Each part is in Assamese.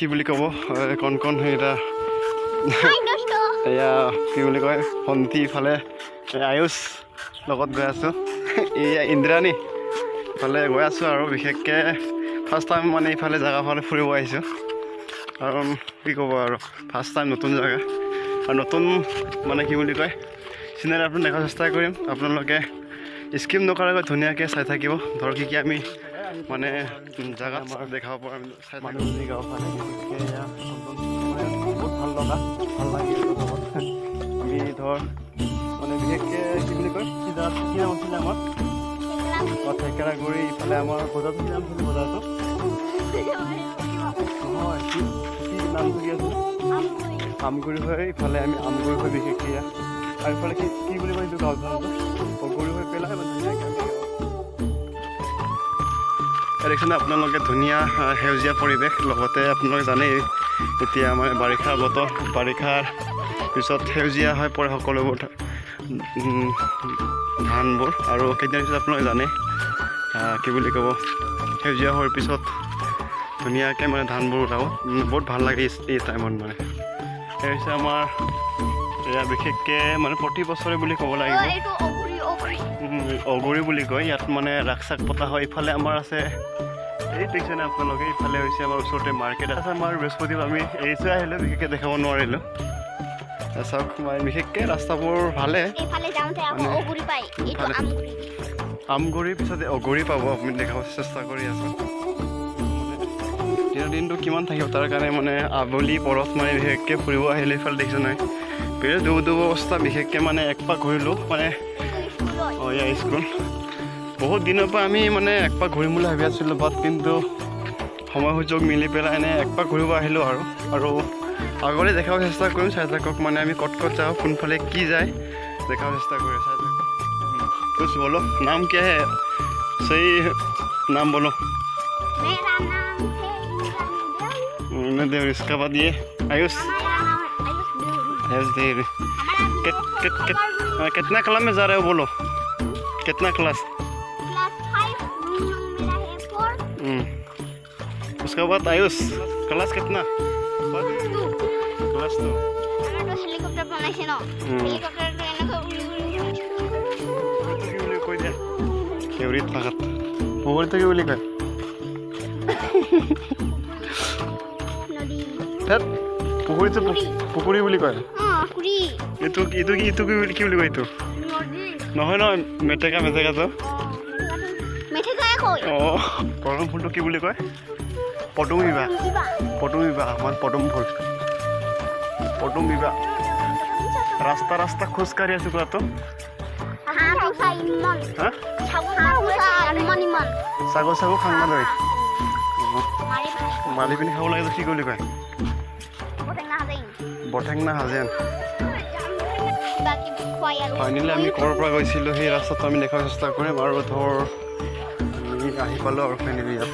কি বুলি ক'ব কণ এটা এয়া কি বুলি কয় ভণ্টি ইফালে আয়ুষ লগত গৈ আছোঁ এয়া ইন্দ্ৰাণী ইফালে গৈ আছোঁ আৰু বিশেষকৈ ফাৰ্ষ্ট টাইম মানে ইফালে জেগাফালে ফুৰিব আহিছোঁ কাৰণ কি ক'ব আৰু ফাৰ্ষ্ট টাইম নতুন জেগা আৰু নতুন মানে কি বুলি কয় চিনাৰী আপোনাক দেখাৰ চেষ্টা কৰিম আপোনালোকে স্কিপ নকৰাকৈ ধুনীয়াকৈ চাই থাকিব ধৰক কি আমি মানে জেগা দেখাব পৰা মানুহজনী গাঁওফালে বহুত ভাল লগা ভাল লাগে আমি ধৰ মানে বিশেষকৈ কি বুলি কয় কি নাম আছিলে আমাৰ থেকেৰাগুৰি ইফালে আমাৰ বজাৰটো কি নাম আছিলে বজাৰটো নহয় কি নামটো কি আছিলে আমগুৰি হৈ ইফালে আমি আমগুৰি হৈ বিশেষকৈ আৰু ইফালে কি বুলি কয় এইটো গাঁওখনটো অগুৰি হৈ পেলাই ধুনীয়াকৈ দেখিছেনে আপোনালোকে ধুনীয়া সেউজীয়া পৰিৱেশ লগতে আপোনালোকে জানেই এতিয়া মানে বাৰিষাৰ বতৰ বাৰিষাৰ পিছত সেউজীয়া হৈ পৰে সকলোবোৰ ধানবোৰ আৰু কেইদিনৰ পিছত আপোনালোকে জানে কি বুলি ক'ব সেউজীয়া হোৱাৰ পিছত ধুনীয়াকৈ মানে ধানবোৰ ওলাব বহুত ভাল লাগে এই টাইমত মানে সেই হৈছে আমাৰ এয়া বিশেষকৈ মানে প্ৰতি বছৰে বুলি ক'ব লাগিব অগুৰি বুলি কয় ইয়াত মানে ৰাস চাক পতা হয় ইফালে আমাৰ আছে এই দেখিছেনে আপোনালোকে ইফালে হৈছে আমাৰ ওচৰতে মাৰ্কেট আছে আমাৰ বৃহস্পতিবাৰ আমি এৰি থৈ আহিলোঁ বিশেষকৈ দেখাব নোৱাৰিলোঁ চাওক মই বিশেষকৈ ৰাস্তাবোৰ ভালে আমগুৰিৰ পিছত অগুৰি পাব আপুনি দেখাব চেষ্টা কৰি আছোঁ দিনটো কিমান থাকিব তাৰ কাৰণে মানে আবেলি পৰত মানে বিশেষকৈ ফুৰিব আহিলে ইফালে দেখিছোঁ নাই বিৰাট দূৰ অৱস্থা বিশেষকৈ মানে একপাক ঘূৰিলোঁ মানে অঁ এয়া স্কুল বহুত দিনৰ পৰা আমি মানে একপাক ঘূৰিম বুলি ভাবি আছিলোঁ বাট কিন্তু সময় সুযোগ মিলি পেলাই এনে একপাক ঘূৰিব আহিলোঁ আৰু আগলৈ দেখাব চেষ্টা কৰিম চাই থাকক মানে আমি ক'ত যাওঁ কোনফালে কি যায় দেখাব চেষ্টা কৰি চাই থাকক कुछ बोलो नाम क्या है सही नाम बोलो देव इसके बाद ये आयुष देव कितना क्लास में जा रहे हो बोलो कितना क्लास उसके बाद आयुष क्लास कितना क्लास तो কেউৰিত ভাষাত পুখুৰীটো কি বুলি কয় পুখুৰী বুলি কয় এইটো কি বুলি কয় এইটো নহয় মেটেকাটো অঁ পদুম ফুলটো কি বুলি কয় পদুম বিবাহ আমাৰ পদুম ফুল পদুম বিবাহ ৰাস্তা খোজকাঢ়ি আছোঁ কোৱাটো চাগু খাং না লৈ মাৰি পিনি খাব লাগে কি বুলি কয় বটেংনা হাজেন ফাইনেলি আমি ক'ৰ পৰা গৈছিলোঁ সেই ৰাস্তাটো আমি দেখাৰ চেষ্টা কৰিম আৰু ধৰ আমি আহি পালোঁ আৰু ফাইনেলি ইয়াত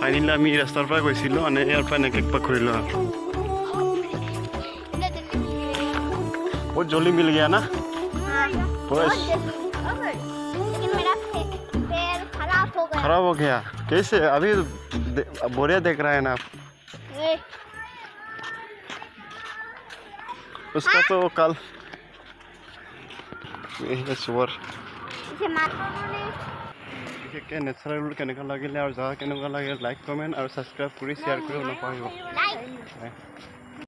ফাইনেলি আমি ৰাস্তাৰ পৰা গৈছিলোঁ মানে ইয়াৰ পৰা এনেকৈ একপাক ঘূৰিলোঁ আৰু बहुत जल्दी मिल गया ना बस खराब हो गया कैसे अभी बढ़िया देख रहा है ना आप उसका तो कल सुवर বিশেষকৈ নেচাৰেল কেনেকুৱা লাগিলে আৰু জাগা কেনেকুৱা লাগিলে লাইক কমেণ্ট আৰু ছাবস্ক্ৰাইব কৰি শ্বেয়াৰ কৰিব নাপাহৰিব